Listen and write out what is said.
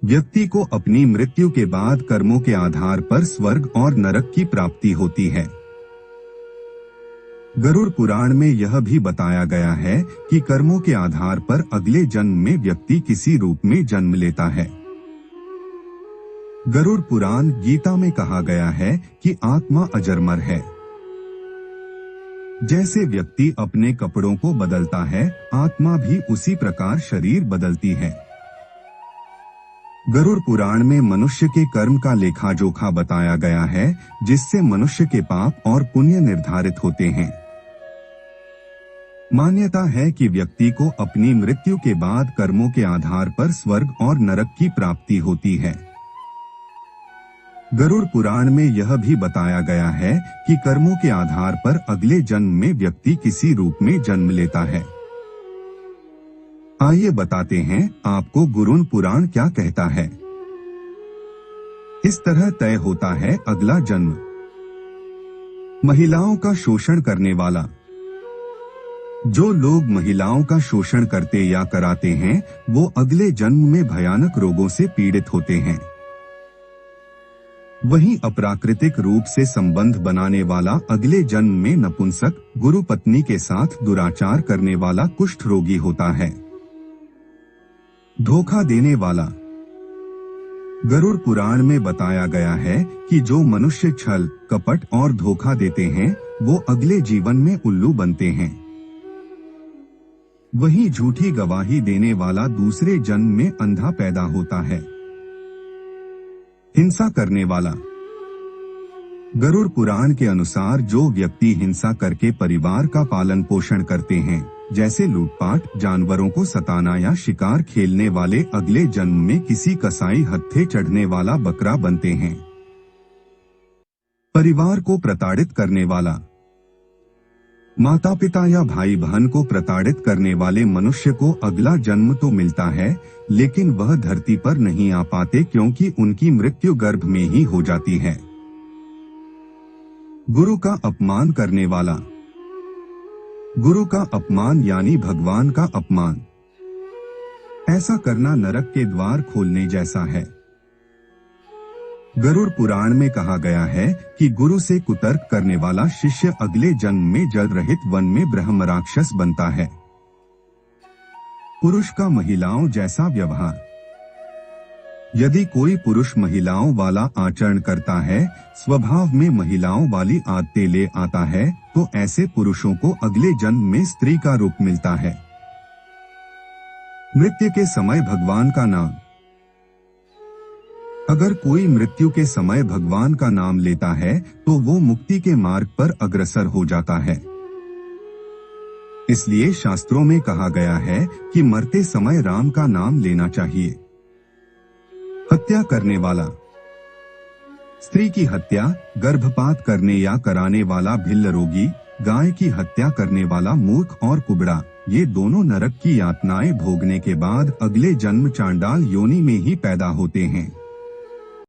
व्यक्ति को अपनी मृत्यु के बाद कर्मों के आधार पर स्वर्ग और नरक की प्राप्ति होती है। गरुड़ पुराण में यह भी बताया गया है कि कर्मों के आधार पर अगले जन्म में व्यक्ति किसी रूप में जन्म लेता है। गरुड़ पुराण गीता में कहा गया है कि आत्मा अजरमर है। जैसे व्यक्ति अपने कपड़ों को बदलता है, आत्मा भी उसी प्रकार शरीर बदलती है। गरुड़ पुराण में मनुष्य के कर्म का लेखा जोखा बताया गया है, जिससे मनुष्य के पाप और पुण्य निर्धारित होते हैं। मान्यता है कि व्यक्ति को अपनी मृत्यु के बाद कर्मों के आधार पर स्वर्ग और नरक की प्राप्ति होती है। गरुड़ पुराण में यह भी बताया गया है कि कर्मों के आधार पर अगले जन्म में व्यक्ति किसी रूप में जन्म लेता है। आइए बताते हैं आपको गरुड़ पुराण क्या कहता है। इस तरह तय होता है अगला जन्म। महिलाओं का शोषण करने वाला। जो लोग महिलाओं का शोषण करते या कराते हैं, वो अगले जन्म में भयानक रोगों से पीड़ित होते हैं। वहीं अप्राकृतिक रूप से संबंध बनाने वाला अगले जन्म में नपुंसक, गुरु पत्नी के साथ दुराचार करने वाला कुष्ठ रोगी होता है। धोखा देने वाला। गरुड़ पुराण में बताया गया है कि जो मनुष्य छल, कपट और धोखा देते हैं, वो अगले जीवन में उल्लू बनते हैं। वहीं झूठी गवाही देने वाला दूसरे जन्म में अंधा पैदा होता है। हिंसा करने वाला। गरुड़ पुराण के अनुसार जो व्यक्ति हिंसा करके परिवार का पालन पोषण करते हैं, जैसे लूटपाट, जानवरों को सताना या शिकार खेलने वाले, अगले जन्म में किसी कसाई हत्थे चढ़ने वाला बकरा बनते हैं। परिवार को प्रताड़ित करने वाला। माता पिता या भाई बहन को प्रताड़ित करने वाले मनुष्य को अगला जन्म तो मिलता है, लेकिन वह धरती पर नहीं आ पाते क्योंकि उनकी मृत्यु गर्भ में ही हो जाती है। गुरु का अपमान करने वाला। गुरु का अपमान यानी भगवान का अपमान। ऐसा करना नरक के द्वार खोलने जैसा है। गरुड़ पुराण में कहा गया है कि गुरु से कुतर्क करने वाला शिष्य अगले जन्म में जल रहित वन में ब्रह्म राक्षस बनता है। पुरुष का महिलाओं जैसा व्यवहार। यदि कोई पुरुष महिलाओं वाला आचरण करता है, स्वभाव में महिलाओं वाली आदतें ले आता है, तो ऐसे पुरुषों को अगले जन्म में स्त्री का रूप मिलता है। मृत्यु के समय भगवान का नाम। अगर कोई मृत्यु के समय भगवान का नाम लेता है, तो वो मुक्ति के मार्ग पर अग्रसर हो जाता है। इसलिए शास्त्रों में कहा गया है कि मरते समय राम का नाम लेना चाहिए। हत्या करने वाला। स्त्री की हत्या, गर्भपात करने या कराने वाला भिल्ल रोगी, गाय की हत्या करने वाला मूर्ख और कुबड़ा, ये दोनों नरक की यातनाएं भोगने के बाद अगले जन्म चांडाल योनि में ही पैदा होते हैं।